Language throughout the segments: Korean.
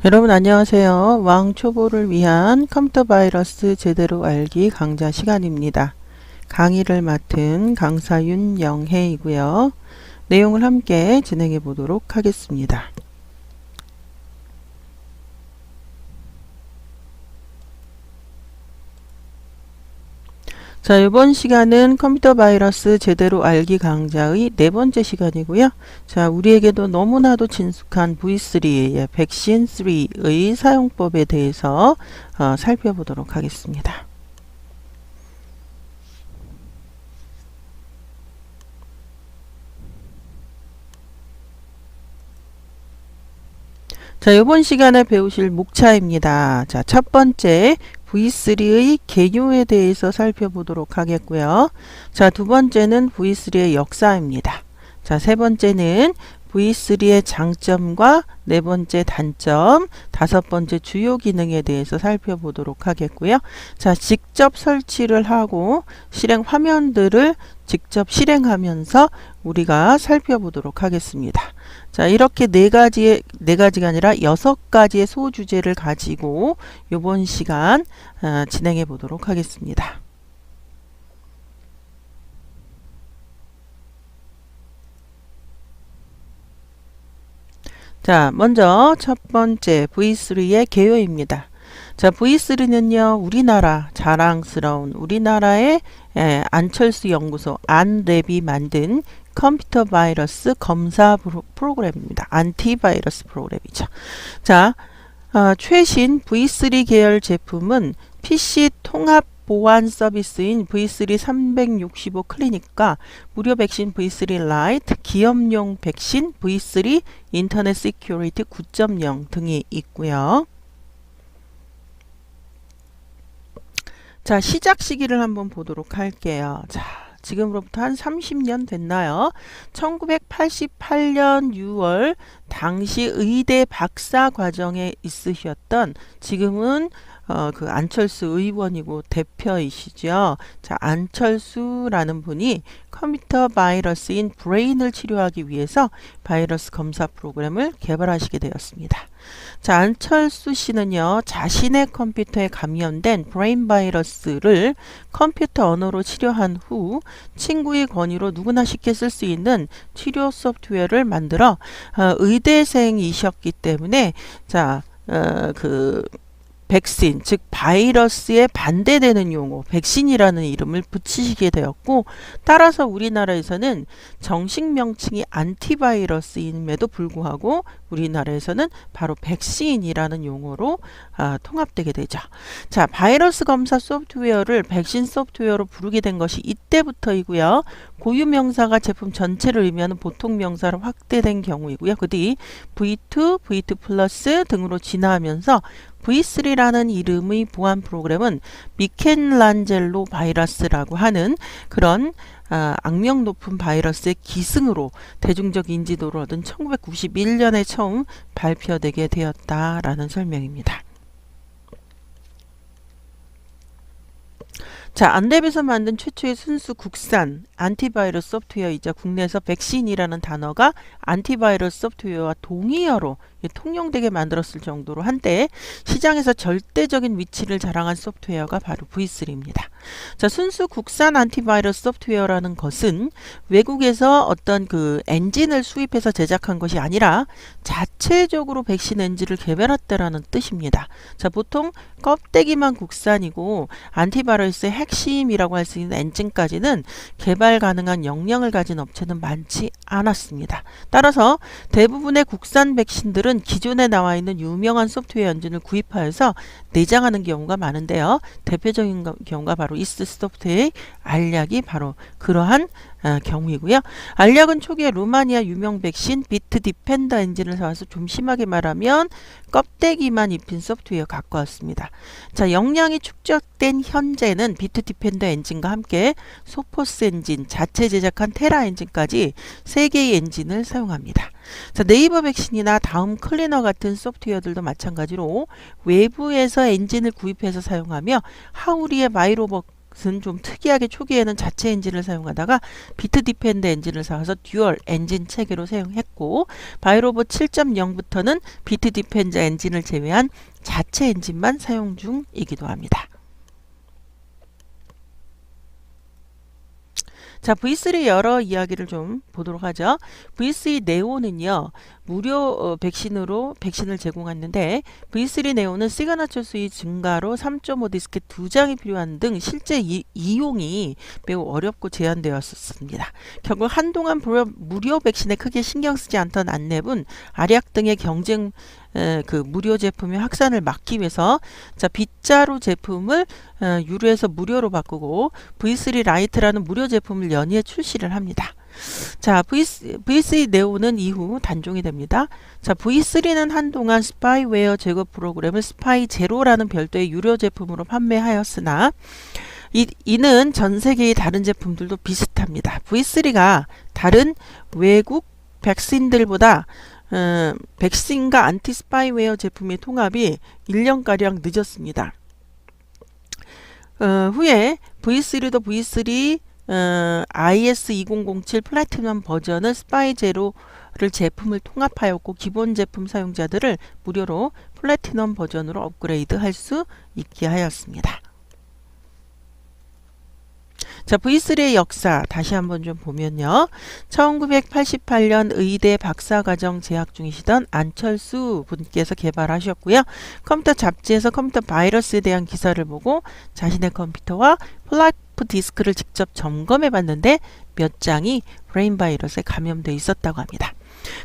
여러분 안녕하세요. 왕초보를 위한 컴퓨터 바이러스 제대로 알기 강좌 시간입니다. 강의를 맡은 강사 윤영혜이고요. 내용을 함께 진행해 보도록 하겠습니다. 자, 이번 시간은 컴퓨터 바이러스 제대로 알기 강좌의 네 번째 시간이고요. 자, 우리에게도 너무나도 친숙한 V3, 백신 3의 사용법에 대해서 살펴보도록 하겠습니다. 자, 이번 시간에 배우실 목차입니다. 자, 첫 번째 V3의 개요에 대해서 살펴보도록 하겠고요. 자, 두 번째는 V3의 역사입니다. 자, 세 번째는 V3의 장점과 네 번째 단점, 다섯 번째 주요 기능에 대해서 살펴보도록 하겠고요. 자, 직접 설치를 하고 실행 화면들을 직접 실행하면서 우리가 살펴보도록 하겠습니다. 자, 이렇게 네 가지가 아니라 6가지의 소주제를 가지고 이번 시간 진행해 보도록 하겠습니다. 자, 먼저 첫 번째 V3의 개요입니다. 자, V3는요, 우리나라 자랑스러운 우리나라의 안철수 연구소 안랩이 만든 컴퓨터 바이러스 검사 프로그램입니다. 안티바이러스 프로그램이죠. 자, 최신 V3 계열 제품은 PC 통합 보안 서비스인 V3 365 클리닉과 무료 백신 V3 라이트, 기업용 백신 V3 인터넷 시큐리티 9.0 등이 있고요. 자, 시작 시기를 한번 보도록 할게요. 자, 지금으로부터 한 30년 됐나요? 1988년 6월 당시 의대 박사 과정에 있으셨던 지금은 그 안철수 의원이고 대표이시죠. 자, 안철수라는 분이 컴퓨터 바이러스인 브레인을 치료하기 위해서 바이러스 검사 프로그램을 개발하시게 되었습니다. 자, 안철수 씨는요, 자신의 컴퓨터에 감염된 브레인 바이러스를 컴퓨터 언어로 치료한 후 친구의 권유로 누구나 쉽게 쓸 수 있는 치료 소프트웨어를 만들어 의대생이셨기 때문에 자, 백신, 즉 바이러스에 반대되는 용어, 백신이라는 이름을 붙이시게 되었고, 따라서 우리나라에서는 정식 명칭이 안티바이러스임에도 불구하고 우리나라에서는 바로 백신이라는 용어로 통합되게 되죠. 자, 바이러스 검사 소프트웨어를 백신 소프트웨어로 부르게 된 것이 이때부터이고요. 고유 명사가 제품 전체를 의미하는 보통 명사로 확대된 경우이고요. 그 뒤 V2, V2 플러스 등으로 진화하면서 V3라는 이름의 보안 프로그램은 미켈란젤로 바이러스라고 하는 그런 악명 높은 바이러스의 기승으로 대중적 인지도를 얻은 1991년에 처음 발표되게 되었다라는 설명입니다. 자, 안랩에서 만든 최초의 순수 국산 안티바이러스 소프트웨어이자 국내에서 백신이라는 단어가 안티바이러스 소프트웨어와 동의어로 통용되게 만들었을 정도로 한때 시장에서 절대적인 위치를 자랑한 소프트웨어가 바로 V3입니다. 자, 순수 국산 안티바이러스 소프트웨어라는 것은 외국에서 어떤 그 엔진을 수입해서 제작한 것이 아니라 자체적으로 백신 엔진을 개발했다라는 뜻입니다. 자, 보통 껍데기만 국산이고 안티바이러스의 핵심이라고 할 수 있는 엔진까지는 개발 가능한 역량을 가진 업체는 많지 않았습니다. 따라서 대부분의 국산 백신들은 기존에 나와 있는 유명한 소프트웨어 엔진을 구입하여서 내장하는 경우가 많은데요. 대표적인 경우가 바로 이스소프트의 알약이 바로 그러한 경우이고요. 알약은 초기에 루마니아 유명 백신 비트 디펜더 엔진을 사와서 좀 심하게 말하면 껍데기만 입힌 소프트웨어 갖고 왔습니다. 자, 역량이 축적된 현재는 비트 디펜더 엔진과 함께 소포스 엔진, 자체 제작한 테라 엔진까지 3개의 엔진을 사용합니다. 자, 네이버 백신이나 다음 클리너 같은 소프트웨어들도 마찬가지로 외부에서 엔진을 구입해서 사용하며 하우리의 마이로버 은 좀 특이하게 초기에는 자체 엔진을 사용하다가 비트 디펜드 엔진을 사와서 듀얼 엔진 체계로 사용했고, 바이로버 7.0부터는 비트 디펜드 엔진을 제외한 자체 엔진만 사용 중이기도 합니다. 자, V3 여러 이야기를 좀 보도록 하죠. V3 네오는요, 무료 백신을 제공했는데, V3 네오는 시그너처 수의 증가로 3.5 디스켓 2장이 필요한 등 실제 이용이 매우 어렵고 제한되었습니다. 결국 한동안 무료 백신에 크게 신경 쓰지 않던 안랩은 아리악 등의 경쟁 무료 제품의 확산을 막기 위해서 빗자루 제품을 유료에서 무료로 바꾸고 V3 라이트라는 무료 제품을 연이어 출시를 합니다. 자, V3 네오는 이후 단종이 됩니다. 자, V3는 한동안 스파이웨어 제거 프로그램을 스파이 제로라는 별도의 유료 제품으로 판매하였으나 이는 전 세계의 다른 제품들도 비슷합니다. V3가 다른 외국 백신들보다 백신과 안티스파이웨어 제품의 통합이 1년가량 늦었습니다. 후에 V3도 V3 IS2007 플래티넘 버전은 스파이 제로를 제품을 통합하였고, 기본 제품 사용자들을 무료로 플래티넘 버전으로 업그레이드 할 수 있게 하였습니다. 자, V3의 역사 다시 한번 좀 보면요. 1988년 의대 박사과정 재학 중이시던 안철수 분께서 개발하셨고요. 컴퓨터 잡지에서 컴퓨터 바이러스에 대한 기사를 보고 자신의 컴퓨터와 플래프 디스크를 직접 점검해 봤는데 몇 장이 브레인 바이러스에 감염되어 있었다고 합니다.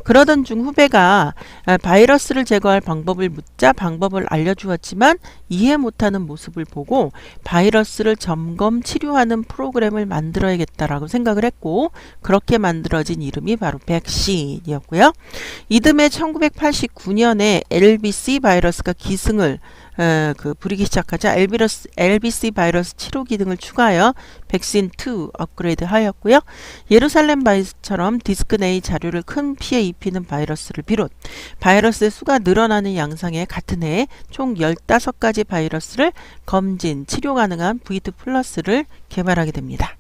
그러던 중 후배가 바이러스를 제거할 방법을 묻자 방법을 알려주었지만 이해 못하는 모습을 보고 바이러스를 점검 치료하는 프로그램을 만들어야겠다라고 생각을 했고, 그렇게 만들어진 이름이 바로 백신이었고요. 이듬해 1989년에 LBC 바이러스가 기승을 부리기 시작하자 LBC 바이러스 치료 기능을 추가하여 백신2 업그레이드 하였고요. 예루살렘 바이러스처럼 디스크 내의 자료를 큰 피해 입히는 바이러스를 비롯 바이러스의 수가 늘어나는 양상의 같은 해에 총 15가지 바이러스를 검진, 치료 가능한 V2 플러스를 개발하게 됩니다.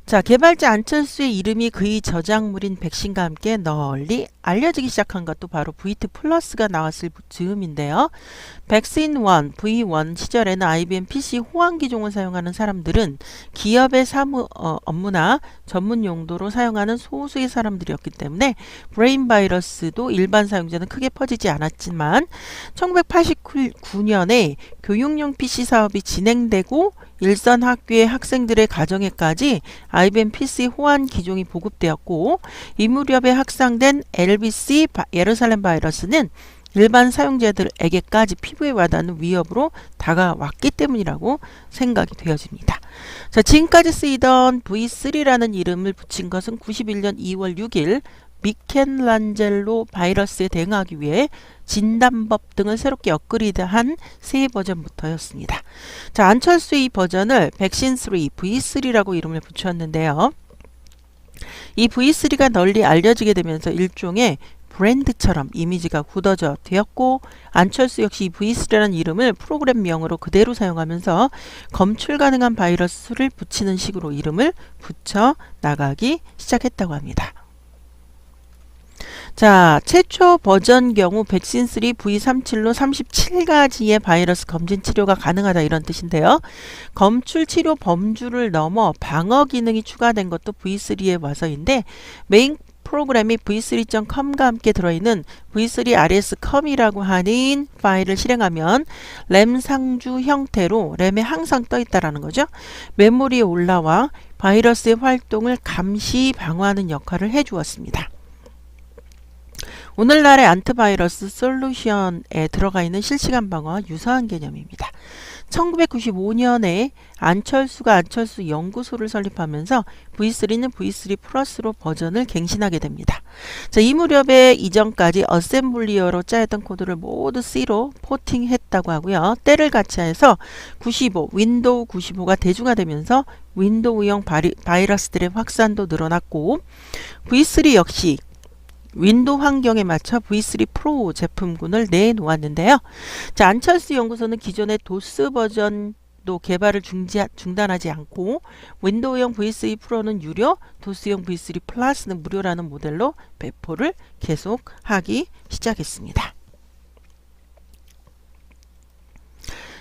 자, 개발자 안철수의 이름이 그의 저작물인 백신과 함께 널리 알려지기 시작한 것도 바로 V2 플러스가 나왔을 즈음인데요. 백신 1, V1 시절에는 IBM PC 호환 기종을 사용하는 사람들은 기업의 업무나 전문 용도로 사용하는 소수의 사람들이었기 때문에 브레인 바이러스도 일반 사용자는 크게 퍼지지 않았지만 1989년에 교육용 PC 사업이 진행되고 일선 학교의 학생들의 가정에까지 IBM PC 호환 기종이 보급되었고, 이 무렵에 확산된 LBC 예루살렘 바이러스는 일반 사용자들에게까지 피부에 와닿는 위협으로 다가왔기 때문이라고 생각이 되어집니다. 자, 지금까지 쓰이던 V3라는 이름을 붙인 것은 91년 2월 6일 미켈란젤로 바이러스에 대응하기 위해 진단법 등을 새롭게 업그레이드한 새 버전부터였습니다. 자, 안철수의 이 버전을 백신3 V3라고 이름을 붙였는데요. 이 V3가 널리 알려지게 되면서 일종의 브랜드처럼 이미지가 굳어져 되었고, 안철수 역시 V3라는 이름을 프로그램명으로 그대로 사용하면서 검출 가능한 바이러스를 붙이는 식으로 이름을 붙여 나가기 시작했다고 합니다. 자, 최초 버전 경우 백신3 V37로 37가지의 바이러스 검진 치료가 가능하다 이런 뜻인데요. 검출 치료 범주를 넘어 방어 기능이 추가된 것도 V3에 와서인데, 메인 프로그램이 v3.com과 함께 들어있는 v3rs.com이라고 하는 파일을 실행하면 램 상주 형태로 램에 항상 떠 있다라는 거죠. 메모리에 올라와 바이러스의 활동을 감시 방어하는 역할을 해주었습니다. 오늘날의 안티바이러스 솔루션에 들어가 있는 실시간 방어와 유사한 개념입니다. 1995년에 안철수가 안철수 연구소를 설립하면서 V3는 V3 플러스로 버전을 갱신하게 됩니다. 자, 이 무렵에 이전까지 어셈블리어로 짜였던 코드를 모두 C로 포팅했다고 하고요. 때를 같이해서 윈도우 95가 대중화되면서 윈도우형 바이러스들의 확산도 늘어났고, V3 역시 윈도우 환경에 맞춰 V3 프로 제품군을 내놓았는데요. 자, 안철수 연구소는 기존의 도스 버전 또 개발을 중단하지 않고 윈도우용 V3 프로는 유료, 도스용 V3 플러스는 무료라는 모델로 배포를 계속하기 시작했습니다.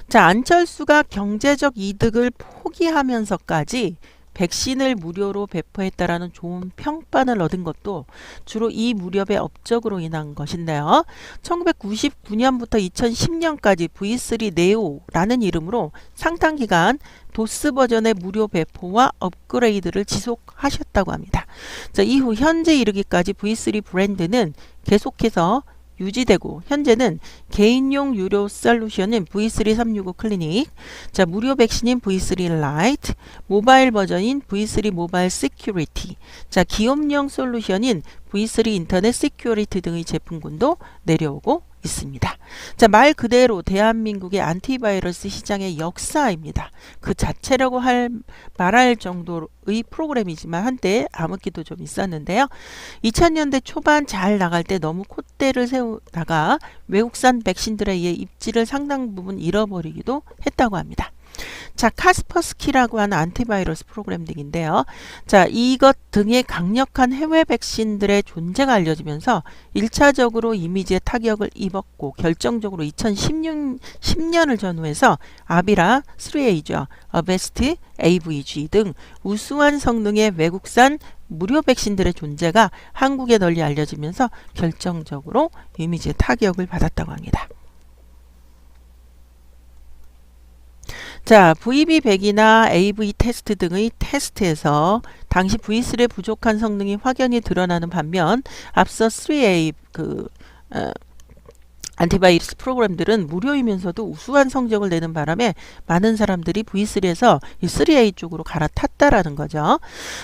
자, 안철수가 경제적 이득을 포기하면서까지 백신을 무료로 배포했다라는 좋은 평판을 얻은 것도 주로 이 무렵의 업적으로 인한 것인데요. 1999년부터 2010년까지 V3 네오라는 이름으로 상당 기간 도스 버전의 무료 배포와 업그레이드를 지속하셨다고 합니다. 자, 이후 현재 이르기까지 V3 브랜드는 계속해서 유지되고 현재는 개인용 유료 솔루션인 V3 365 클리닉, 자 무료 백신인 V3 라이트, 모바일 버전인 V3 모바일 시큐리티, 자 기업용 솔루션인 V3 인터넷 시큐리티 등의 제품군도 내려오고 있습니다. 자, 말 그대로 대한민국의 안티바이러스 시장의 역사입니다. 그 자체라고 말할 정도의 프로그램이지만 한때 암흑기도 좀 있었는데요. 2000년대 초반 잘 나갈 때 너무 콧대를 세우다가 외국산 백신들에 의해 입지를 상당 부분 잃어버리기도 했다고 합니다. 자, 카스퍼스키라고 하는 안티바이러스 프로그램 등인데요. 자, 이것 등의 강력한 해외 백신들의 존재가 알려지면서 1차적으로 이미지에 타격을 입었고 결정적으로 2010년을 전후해서 아비라 3A죠. 어베스트, AVG 등 우수한 성능의 외국산 무료 백신들의 존재가 한국에 널리 알려지면서 결정적으로 이미지에 타격을 받았다고 합니다. 자, VB100이나 AV 테스트 등의 테스트에서 당시 V3의 부족한 성능이 확연히 드러나는 반면 앞서 3A 안티바이러스 프로그램들은 무료이면서도 우수한 성적을 내는 바람에 많은 사람들이 V3에서 이 3A 쪽으로 갈아탔다라는 거죠.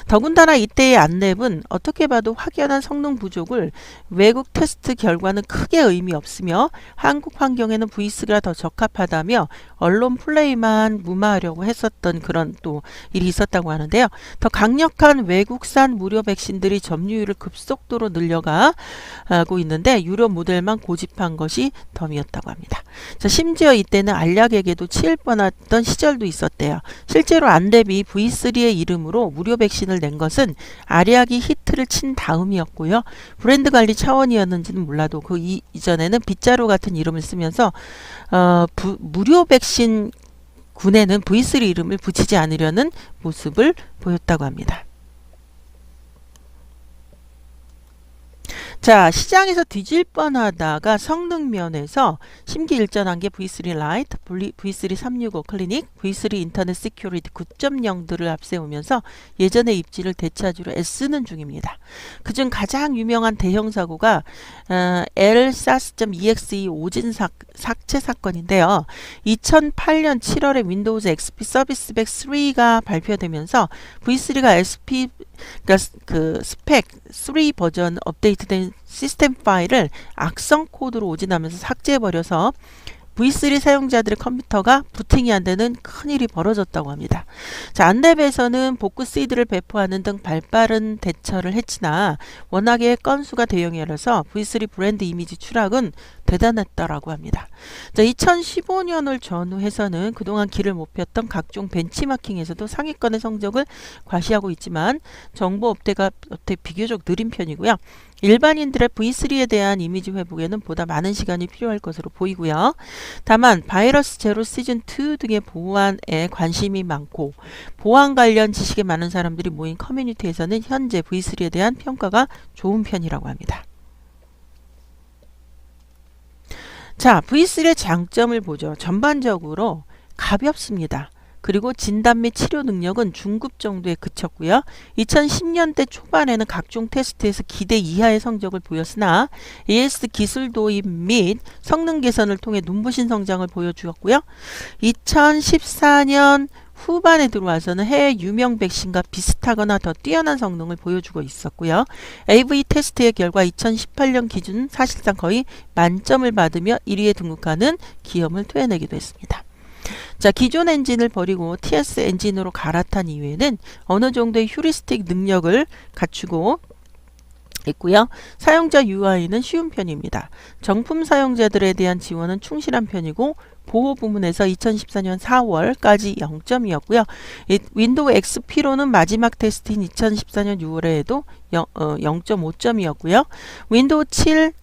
더군다나 이때의 안랩은 어떻게 봐도 확연한 성능 부족을 외국 테스트 결과는 크게 의미 없으며 한국 환경에는 V3가 더 적합하다며 언론 플레이만 무마하려고 했었던 그런 또 일이 있었다고 하는데요. 더 강력한 외국산 무료 백신들이 점유율을 급속도로 늘려가고 있는데 유료 모델만 고집한 것이 덤이었다고 합니다. 자, 심지어 이때는 알약에게도 치일 뻔했던 시절도 있었대요. 실제로 안랩이 V3의 이름으로 무료 백신을 낸 것은 알약이 히트를 친 다음이었고요. 브랜드 관리 차원이었는지는 몰라도 그 이전에는 빗자루 같은 이름을 쓰면서 무료 백신 군에는 V3 이름을 붙이지 않으려는 모습을 보였다고 합니다. 자, 시장에서 뒤질 뻔하다가 성능 면에서 심기일전한 게 V3 라이트, V3 365 클리닉, V3 인터넷 시큐리티 9.0들을 앞세우면서 예전의 입지를 되찾으려 애쓰는 중입니다. 그중 가장 유명한 대형 사고가 LSAS.exe 오진 삭제 사건인데요. 2008년 7월에 윈도우즈 XP 서비스백 3가 발표되면서 V3가 SP 그 스펙 3 버전 업데이트된 시스템 파일을 악성 코드로 오진하면서 삭제해버려서 V3 사용자들의 컴퓨터가 부팅이 안 되는 큰일이 벌어졌다고 합니다. 자, 안랩에서는 복구 시드를 배포하는 등 발빠른 대처를 했으나 워낙에 건수가 대형이라서 V3 브랜드 이미지 추락은 대단했다라고 합니다. 자, 2015년을 전후해서는 그동안 길을 못 폈던 각종 벤치마킹에서도 상위권의 성적을 과시하고 있지만 정보 업데이트가 비교적 느린 편이고요. 일반인들의 V3에 대한 이미지 회복에는 보다 많은 시간이 필요할 것으로 보이고요. 다만 바이러스 제로 시즌2 등의 보안에 관심이 많고 보안 관련 지식이 많은 사람들이 모인 커뮤니티에서는 현재 V3에 대한 평가가 좋은 편이라고 합니다. 자, V3의 장점을 보죠. 전반적으로 가볍습니다. 그리고 진단 및 치료 능력은 중급 정도에 그쳤고요. 2010년대 초반에는 각종 테스트에서 기대 이하의 성적을 보였으나 AS 기술 도입 및 성능 개선을 통해 눈부신 성장을 보여주었고요. 2014년 후반에 들어와서는 해외 유명 백신과 비슷하거나 더 뛰어난 성능을 보여주고 있었고요. AV 테스트의 결과 2018년 기준 사실상 거의 만점을 받으며 1위에 등극하는 기염을 토해내기도 했습니다. 자, 기존 엔진을 버리고 TS 엔진으로 갈아탄 이후에는 어느 정도의 휴리스틱 능력을 갖추고 있고요. 사용자 UI는 쉬운 편입니다. 정품 사용자들에 대한 지원은 충실한 편이고 보호 부문에서 2014년 4월까지 0점이었고요. 윈도우 XP로는 마지막 테스트인 2014년 6월에도 0.5점이었고요. 윈도우 7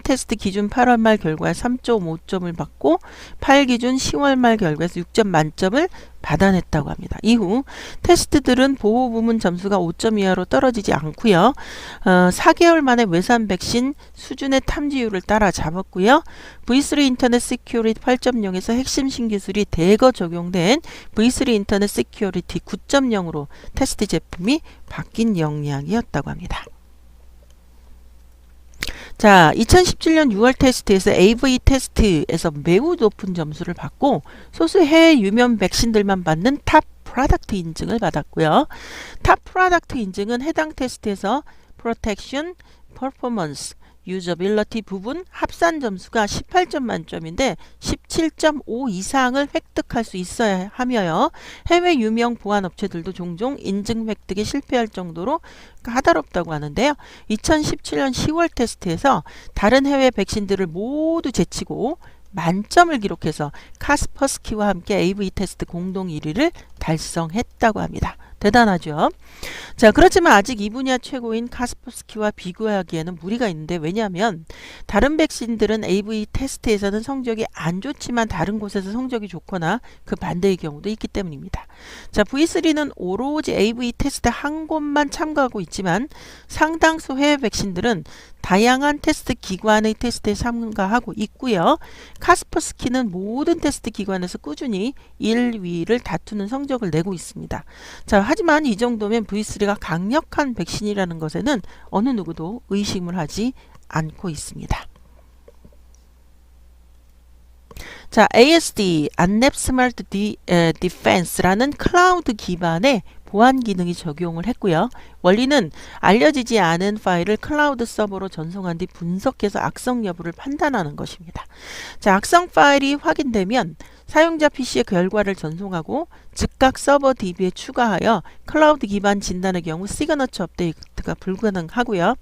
테스트 기준 8월 말 결과에 3.5점을 받고 8 기준 10월 말 결과에서 6점 만점을 받아냈다고 합니다. 이후 테스트들은 보호 부문 점수가 5점 이하로 떨어지지 않고요. 4개월 만에 외산 백신 수준의 탐지율을 따라잡았고요. V3 인터넷 시큐리티 8.0에서 핵심 신기술이 대거 적용된 V3 인터넷 시큐리티 9.0으로 테스트 제품이 바뀐 역량이었다고 합니다. 자, 2017년 6월 테스트에서 AV 테스트에서 매우 높은 점수를 받고 소수 해외 유명 백신들만 받는 탑 프로덕트 인증을 받았고요. 탑 프로덕트 인증은 해당 테스트에서 프로텍션, 퍼포먼스, 유저빌리티 부분 합산 점수가 18점 만점인데 17.5 이상을 획득할 수 있어야 하며요. 해외 유명 보안 업체들도 종종 인증 획득에 실패할 정도로 까다롭다고 하는데요. 2017년 10월 테스트에서 다른 해외 백신들을 모두 제치고 만점을 기록해서 카스퍼스키와 함께 AV 테스트 공동 1위를 달성했다고 합니다. 대단하죠. 자, 그렇지만 아직 이 분야 최고인 카스퍼스키와 비교하기에는 무리가 있는데, 왜냐하면 다른 백신들은 AV 테스트에서는 성적이 안 좋지만 다른 곳에서 성적이 좋거나 그 반대의 경우도 있기 때문입니다. 자, V3는 오로지 AV 테스트 한 곳만 참가하고 있지만 상당수 해외 백신들은 다양한 테스트 기관의 테스트에 참가하고 있고요. 카스퍼스키는 모든 테스트 기관에서 꾸준히 1위를 다투는 성적을 내고 있습니다. 자, 하지만 이 정도면 V3가 강력한 백신이라는 것에는 어느 누구도 의심을 하지 않고 있습니다. 자, ASD, 안랩 스마트 디펜스라는 클라우드 기반의 보안 기능이 적용을 했고요. 원리는 알려지지 않은 파일을 클라우드 서버로 전송한 뒤 분석해서 악성 여부를 판단하는 것입니다. 자, 악성 파일이 확인되면 사용자 PC의 결과를 전송하고 즉각 서버 DB에 추가하여 클라우드 기반 진단의 경우 시그너처 업데이트가 불가능하고요.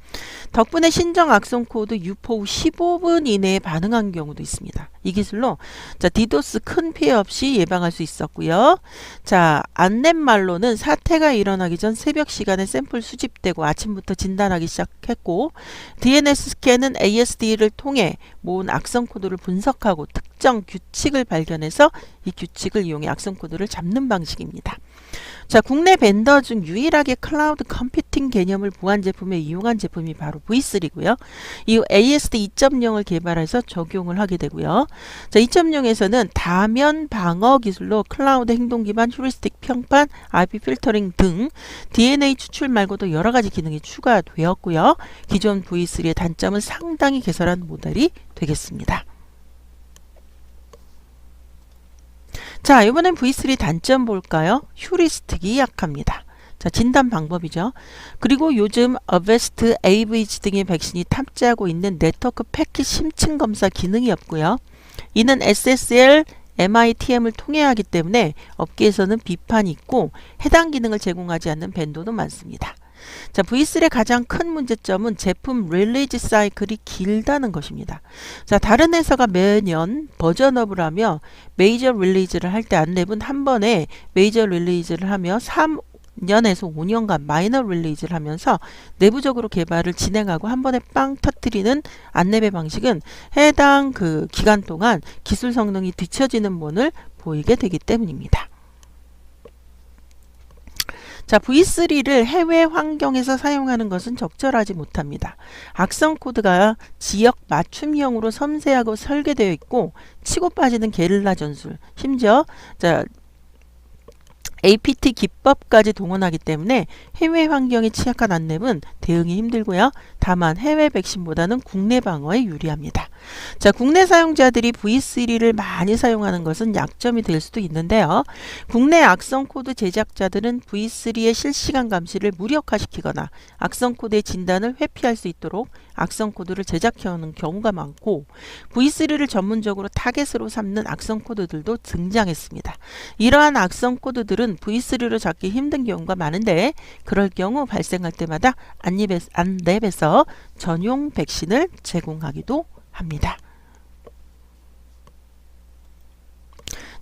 덕분에 신정 악성 코드 유포 후 15분 이내에 반응한 경우도 있습니다. 이 기술로 자, 디도스 큰 피해 없이 예방할 수 있었고요. 자, 안랩 말로는 사태가 일어나기 전 새벽 시간에 샘플 수집되고 아침부터 진단하기 시작했고, DNS 스캔은 ASD를 통해 모은 악성 코드를 분석하고 특정 규칙을 발견해서 이 규칙을 이용해 악성 코드를 잡는 방식입니다. 자, 국내 벤더 중 유일하게 클라우드 컴퓨팅 개념을 보안 제품에 이용한 제품이 바로 V3고요. 이후 ASD 2.0을 개발해서 적용을 하게 되고요. 자, 2.0에서는 다면 방어 기술로 클라우드 행동 기반 휴리스틱 평판, IP 필터링 등 DNA 추출 말고도 여러 가지 기능이 추가되었고요. 기존 V3의 단점을 상당히 개선한 모델이 되겠습니다. 자, 이번엔 V3 단점 볼까요? 휴리스틱이 약합니다. 자, 진단 방법이죠. 그리고 요즘 어베스트, AVG 등의 백신이 탑재하고 있는 네트워크 패킷 심층 검사 기능이 없고요. 이는 SSL, MITM을 통해야 하기 때문에 업계에서는 비판이 있고 해당 기능을 제공하지 않는 벤더도 많습니다. 자, V3의 가장 큰 문제점은 제품 릴리즈 사이클이 길다는 것입니다. 자, 다른 회사가 매년 버전업을 하며 메이저 릴리즈를 할 때 안랩은 한 번에 메이저 릴리즈를 하며 3년에서 5년간 마이너 릴리즈를 하면서 내부적으로 개발을 진행하고 한 번에 빵 터뜨리는 안랩의 방식은 해당 그 기간 동안 기술 성능이 뒤처지는 면을 보이게 되기 때문입니다. 자, V3를 해외 환경에서 사용하는 것은 적절하지 못합니다. 악성 코드가 지역 맞춤형으로 섬세하고 설계되어 있고 치고 빠지는 게릴라 전술, 심지어 자, APT 기법까지 동원하기 때문에 해외 환경에 취약한 안랩은 대응이 힘들고요. 다만 해외 백신보다는 국내 방어에 유리합니다. 자, 국내 사용자들이 V3를 많이 사용하는 것은 약점이 될 수도 있는데요. 국내 악성 코드 제작자들은 V3의 실시간 감시를 무력화시키거나 악성 코드의 진단을 회피할 수 있도록 악성 코드를 제작해오는 경우가 많고, V3를 전문적으로 타겟으로 삼는 악성 코드들도 등장했습니다. 이러한 악성 코드들은 V3로 잡기 힘든 경우가 많은데, 그럴 경우 발생할 때마다 안랩에서 전용 백신을 제공하기도 합니다.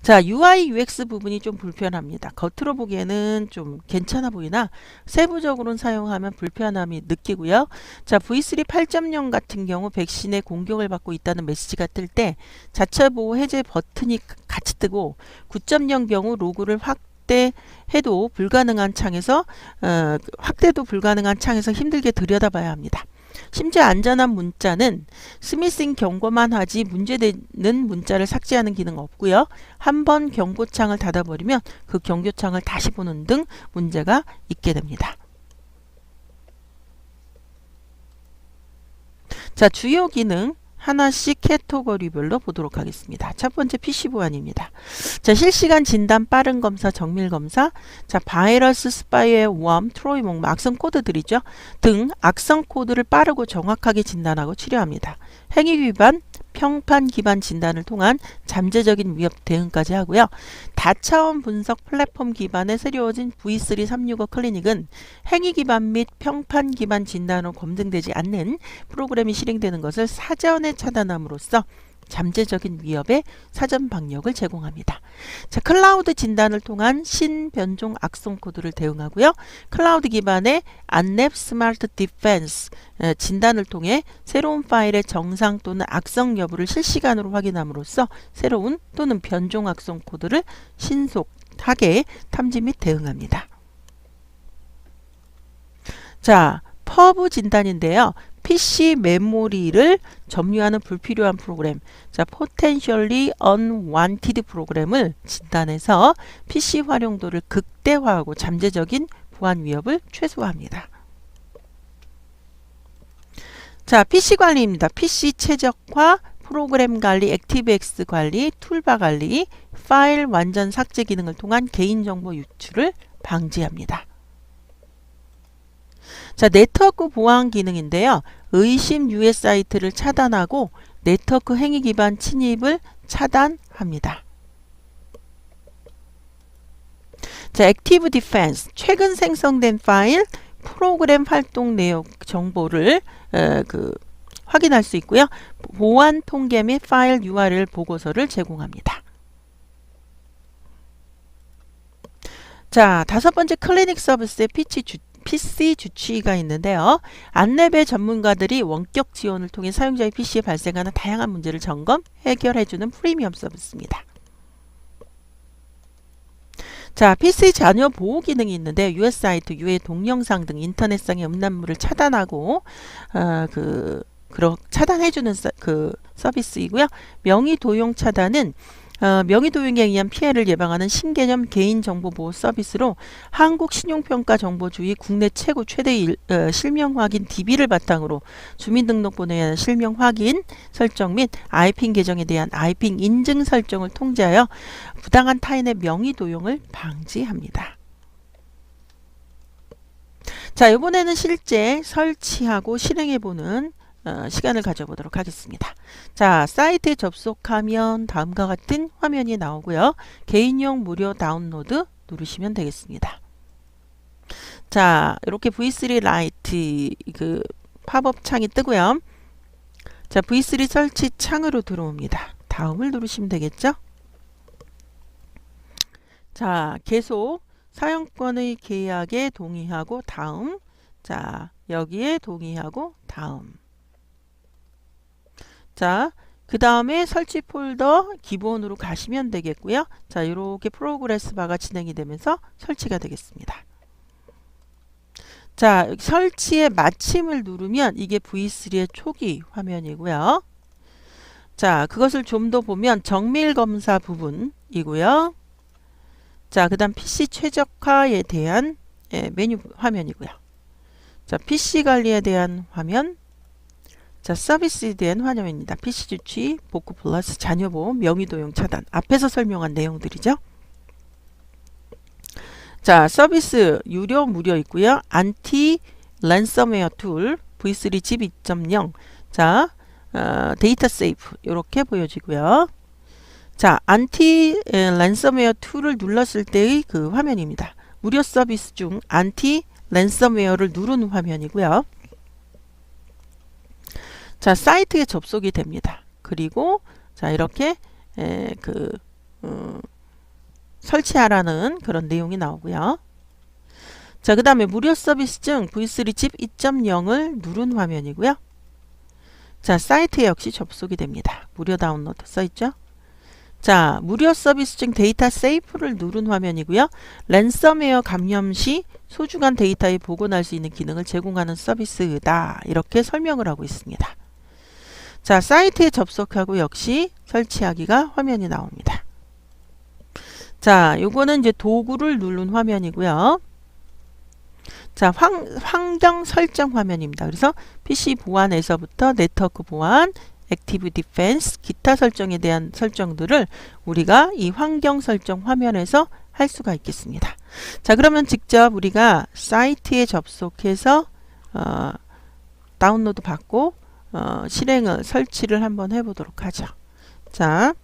자, UI UX 부분이 좀 불편합니다. 겉으로 보기에는 좀 괜찮아 보이나 세부적으로는 사용하면 불편함이 느끼고요. 자, V3 8.0 같은 경우 백신의 공격을 받고 있다는 메시지가 뜰 때 자체 보호 해제 버튼이 같이 뜨고 9.0 경우 로그를 확대도 불가능한 창에서 힘들게 들여다봐야 합니다. 심지어 안전한 문자는 스미싱 경고만 하지 문제되는 문자를 삭제하는 기능 없고요. 한번 경고창을 닫아버리면 그 경고창을 다시 보는 등 문제가 있게 됩니다. 자, 주요 기능 하나씩 캐터거리별로 보도록 하겠습니다. 첫 번째 PC 보안입니다. 자, 실시간 진단, 빠른 검사, 정밀 검사, 자, 바이러스, 스파이웨어, 웜, 트로이, 악성 코드들이죠. 등 악성 코드를 빠르고 정확하게 진단하고 치료합니다. 행위 위반, 평판 기반 진단을 통한 잠재적인 위협 대응까지 하고요. 다차원 분석 플랫폼 기반의 새로워진 V3 365 클리닉은 행위 기반 및 평판 기반 진단으로 검증되지 않는 프로그램이 실행되는 것을 사전에 차단함으로써 잠재적인 위협의 사전 방역을 제공합니다. 자, 클라우드 진단을 통한 신변종 악성 코드를 대응하고요. 클라우드 기반의 안랩 스마트 디펜스 진단을 통해 새로운 파일의 정상 또는 악성 여부를 실시간으로 확인함으로써 새로운 또는 변종 악성 코드를 신속하게 탐지 및 대응합니다. 자, 퍼브 진단인데요. PC 메모리를 점유하는 불필요한 프로그램, 자, Potentially Unwanted 프로그램을 진단해서 PC 활용도를 극대화하고 잠재적인 보안 위협을 최소화합니다. 자, PC 관리입니다. PC 최적화, 프로그램 관리, 액티브엑스 관리, 툴바 관리, 파일 완전 삭제 기능을 통한 개인정보 유출을 방지합니다. 자, 네트워크 보안 기능인데요. 의심 유해 사이트를 차단하고 네트워크 행위 기반 침입을 차단합니다. 자, 액티브 디펜스, 최근 생성된 파일, 프로그램 활동 내용 정보를 확인할 수 있고요. 보안 통계 및 파일 URL 보고서를 제공합니다. 자, 다섯 번째 클리닉 서비스의 PC 주치의가 있는데요. 안랩의 전문가들이 원격 지원을 통해 사용자의 PC에 발생하는 다양한 문제를 점검, 해결해주는 프리미엄 서비스입니다. 자, PC 자녀 보호 기능이 있는데 유해 사이트, 유해 동영상 등 인터넷상의 음란물을 차단하고 차단해주는 서비스이고요. 명의 도용 차단은 명의 도용에 의한 피해를 예방하는 신개념 개인정보보호 서비스로 한국신용평가정보주의 국내 최고 최대 실명 확인 DB를 바탕으로 주민등록번호에 대한 실명 확인 설정 및 아이핀 계정에 대한 아이핀 인증 설정을 통제하여 부당한 타인의 명의 도용을 방지합니다. 자, 이번에는 실제 설치하고 실행해보는 시간을 가져보도록 하겠습니다. 자, 사이트에 접속하면 다음과 같은 화면이 나오고요. 개인용 무료 다운로드 누르시면 되겠습니다. 자, 이렇게 V3 라이트 팝업 창이 뜨고요. 자, V3 설치 창으로 들어옵니다. 다음을 누르시면 되겠죠? 자, 계속 사용권의 계약에 동의하고 다음. 자, 여기에 동의하고 다음. 자, 그 다음에 설치 폴더 기본으로 가시면 되겠고요. 자, 이렇게 프로그레스 바가 진행이 되면서 설치가 되겠습니다. 자, 설치의 마침을 누르면 이게 V3의 초기 화면이고요. 자, 그것을 좀 더 보면 정밀 검사 부분이고요. 자, 그 다음 PC 최적화에 대한 메뉴 화면이고요. 자, PC 관리에 대한 화면. 자, 서비스에 대한 화면입니다. PC 주치, 복구 플러스, 자녀보호, 명의도용 차단. 앞에서 설명한 내용들이죠. 자, 서비스 유료, 무료 있고요. 안티 랜섬웨어 툴, V3 집 2.0. 자, 데이터 세이프 이렇게 보여지고요. 자, 안티 랜섬웨어 툴을 눌렀을 때의 그 화면입니다. 무료 서비스 중 안티 랜섬웨어를 누르는 화면이고요. 자, 사이트에 접속이 됩니다. 그리고 자, 이렇게 설치하라는 그런 내용이 나오고요. 자, 그 다음에 무료 서비스 중 V3 집 2.0을 누른 화면이고요. 자, 사이트에 역시 접속이 됩니다. 무료 다운로드 써있죠? 자, 무료 서비스 중 데이터 세이프를 누른 화면이고요. 랜섬웨어 감염 시 소중한 데이터에 복원할 수 있는 기능을 제공하는 서비스다. 이렇게 설명을 하고 있습니다. 자, 사이트에 접속하고 역시 설치하기가 화면이 나옵니다. 자, 요거는 이제 도구를 누른 화면이고요. 자, 환경 설정 화면입니다. 그래서 PC 보안에서부터 네트워크 보안, 액티브 디펜스, 기타 설정에 대한 설정들을 우리가 이 환경 설정 화면에서 할 수가 있겠습니다. 자, 그러면 직접 우리가 사이트에 접속해서 다운로드 받고 실행을 설치를 한번 해보도록 하죠. 자,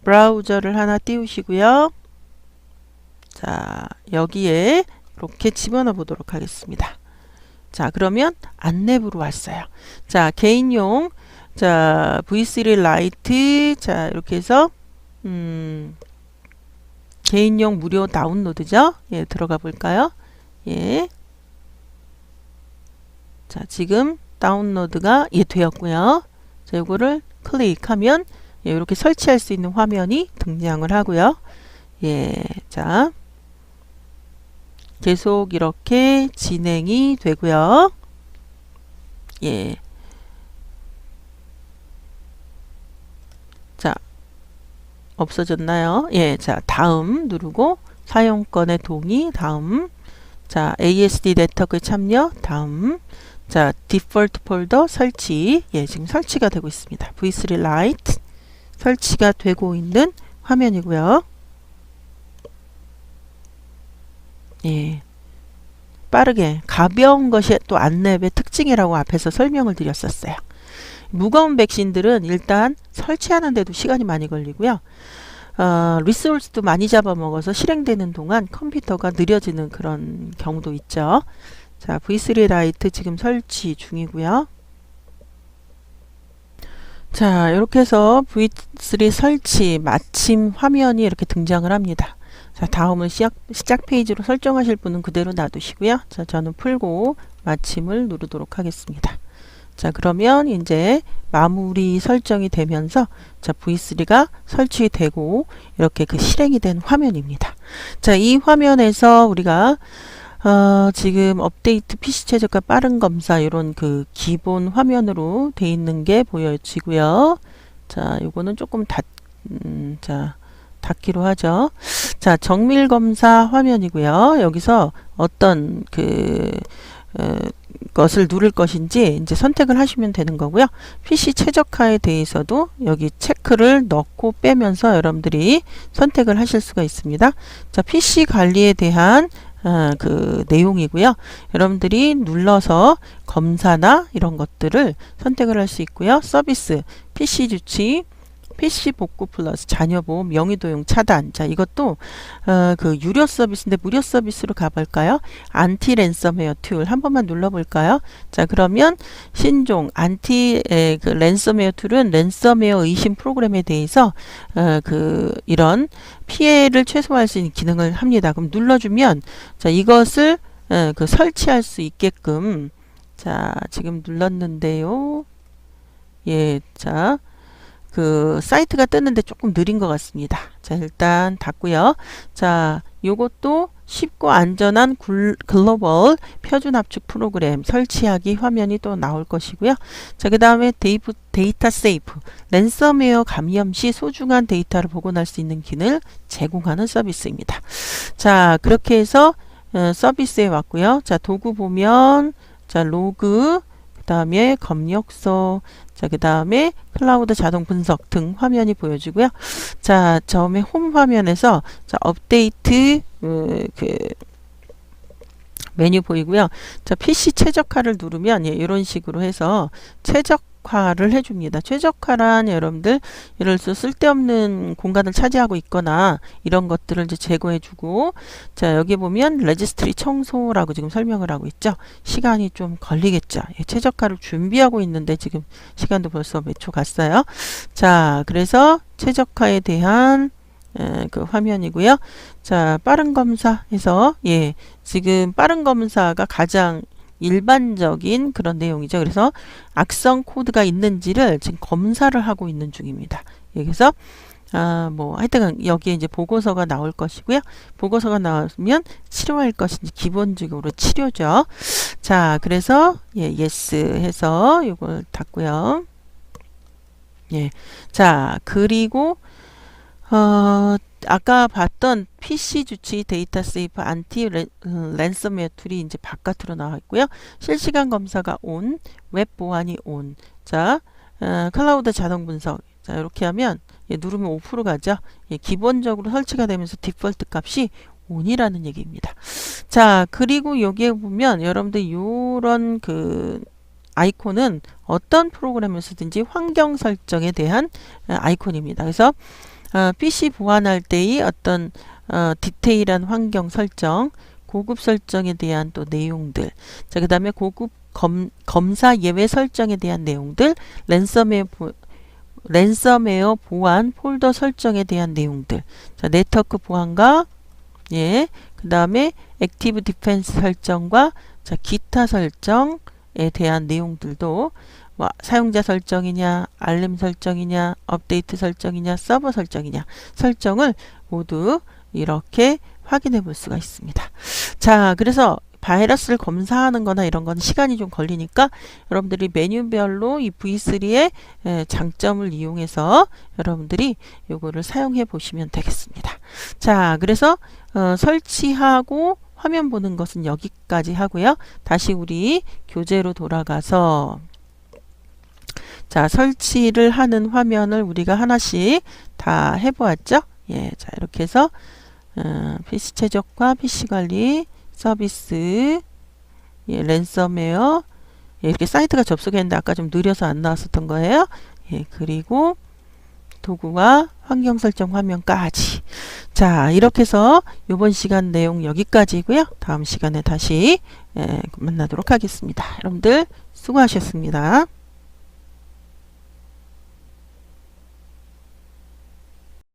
브라우저를 하나 띄우시고요. 자, 여기에 이렇게 집어넣어 보도록 하겠습니다. 자, 그러면 안내부로 왔어요. 자, 개인용, 자, V3 라이트, 자, 이렇게 해서, 개인용 무료 다운로드죠? 예, 들어가 볼까요? 예. 자, 지금 다운로드가 예, 되었고요. 자, 요거를 클릭하면, 예, 이렇게 설치할 수 있는 화면이 등장을 하고요. 예, 자. 계속 이렇게 진행이 되고요. 예. 자, 없어졌나요? 예, 자, 다음 누르고 사용권의 동의, 다음. 자, ASD 네트워크 참여, 다음. 자, 디폴트 폴더 설치. 예, 지금 설치가 되고 있습니다. V3 라이트 설치가 되고 있는 화면이고요. 예, 빠르게 가벼운 것이 또 안랩의 특징이라고 앞에서 설명을 드렸었어요. 무거운 백신들은 일단 설치하는 데도 시간이 많이 걸리고요. 리소스도 많이 잡아먹어서 실행되는 동안 컴퓨터가 느려지는 그런 경우도 있죠. 자, V3 라이트 지금 설치 중이고요. 자, 이렇게 해서 V3 설치 마침 화면이 이렇게 등장을 합니다. 자, 다음은 시작 페이지로 설정하실 분은 그대로 놔두시고요. 자, 저는 풀고 마침을 누르도록 하겠습니다. 자, 그러면 이제 마무리 설정이 되면서 자, V3가 설치되고 이렇게 그 실행이 된 화면입니다. 자, 이 화면에서 우리가 지금 업데이트 PC 최저가 빠른 검사 이런 그 기본 화면으로 돼 있는 게 보여지고요. 자, 요거는 조금 닫기로 하죠. 자, 정밀 검사 화면이고요. 여기서 어떤 것을 누를 것인지 이제 선택을 하시면 되는 거고요. PC 최적화에 대해서도 여기 체크를 넣고 빼면서 여러분들이 선택을 하실 수가 있습니다. 자, PC 관리에 대한 그 내용이고요. 여러분들이 눌러서 검사나 이런 것들을 선택을 할 수 있고요. 서비스, PC 주치, PC 복구 플러스 자녀보험 명의도용 차단. 자, 이것도 그 유료 서비스인데 무료 서비스로 가볼까요? 안티 랜섬웨어 툴 한 번만 눌러볼까요? 자, 그러면 신종 안티 그 랜섬웨어 툴은 랜섬웨어 의심 프로그램에 대해서 이런 피해를 최소화할 수 있는 기능을 합니다. 그럼 눌러주면 자, 이것을 그 설치할 수 있게끔 자, 지금 눌렀는데요. 예, 자. 그 사이트가 뜨는데 조금 느린 것 같습니다. 자, 일단 닫고요. 자, 요것도 쉽고 안전한 글로벌 표준 압축 프로그램 설치하기 화면이 또 나올 것이고요. 자, 그 다음에 데이터 세이프, 랜섬웨어 감염 시 소중한 데이터를 복원할 수 있는 기능을 제공하는 서비스입니다. 자, 그렇게 해서 서비스에 왔고요. 자, 도구 보면 자, 로그, 그 다음에 검역소, 자, 그 다음에 클라우드 자동 분석 등 화면이 보여지고요. 자, 처음에 홈 화면에서 자, 업데이트 그 메뉴 보이고요. 자, PC 최적화를 누르면 예, 이런 식으로 해서 최적화를 해줍니다. 최적화란 여러분들 예를 들어서 쓸데없는 공간을 차지하고 있거나 이런 것들을 이제 제거해주고, 자, 여기 보면 레지스트리 청소라고 지금 설명을 하고 있죠. 시간이 좀 걸리겠죠. 예, 최적화를 준비하고 있는데 지금 시간도 벌써 몇 초 갔어요. 자, 그래서 최적화에 대한 그 화면이고요. 자, 빠른 검사해서 지금 빠른 검사가 가장 일반적인 그런 내용이죠. 그래서 악성 코드가 있는지를 지금 검사를 하고 있는 중입니다. 여기서 뭐 하여튼 여기에 이제 보고서가 나올 것이고요. 보고서가 나오면 치료할 것인지 기본적으로 치료죠. 자, 그래서 yes 해서 이걸 닫고요. 자, 그리고 아까 봤던 PC 주치 데이터 세이프 안티 랜섬웨어 툴이 이제 바깥으로 나와 있고요. 실시간 검사가 온, 웹 보안이 온. 자, 클라우드 자동 분석. 자, 이렇게 하면 누르면 5% 가죠. 기본적으로 설치가 되면서 디폴트 값이 온이라는 얘기입니다. 자, 그리고 여기에 보면 여러분들 요런 그 아이콘은 어떤 프로그램에서든지 환경 설정에 대한 아이콘입니다. 그래서 PC 보안할 때의 어떤 디테일한 환경 설정, 고급 설정에 대한 또 내용들, 자, 그 다음에 고급 검사 예외 설정에 대한 내용들, 랜섬웨어 보안 폴더 설정에 대한 내용들, 자, 네트워크 보안과 그 다음에 액티브 디펜스 설정과 자, 기타 설정에 대한 내용들도 뭐 사용자 설정이냐, 알림 설정이냐, 업데이트 설정이냐, 서버 설정이냐, 설정을 모두 이렇게 확인해 볼 수가 있습니다. 자, 그래서 바이러스를 검사하는 거나 이런 건 시간이 좀 걸리니까 여러분들이 메뉴별로 이 V3의 장점을 이용해서 여러분들이 요거를 사용해 보시면 되겠습니다. 자, 그래서 설치하고 화면 보는 것은 여기까지 하고요. 다시 우리 교재로 돌아가서 자, 설치를 하는 화면을 우리가 하나씩 다 해보았죠. 자, 이렇게 해서 PC 최적화, PC 관리, 서비스, 랜섬웨어, 이렇게 사이트가 접속했는데 아까 좀 느려서 안 나왔었던 거예요. 그리고 도구와 환경 설정 화면까지. 자, 이렇게 해서 이번 시간 내용 여기까지고요. 다음 시간에 다시 만나도록 하겠습니다. 여러분들 수고하셨습니다.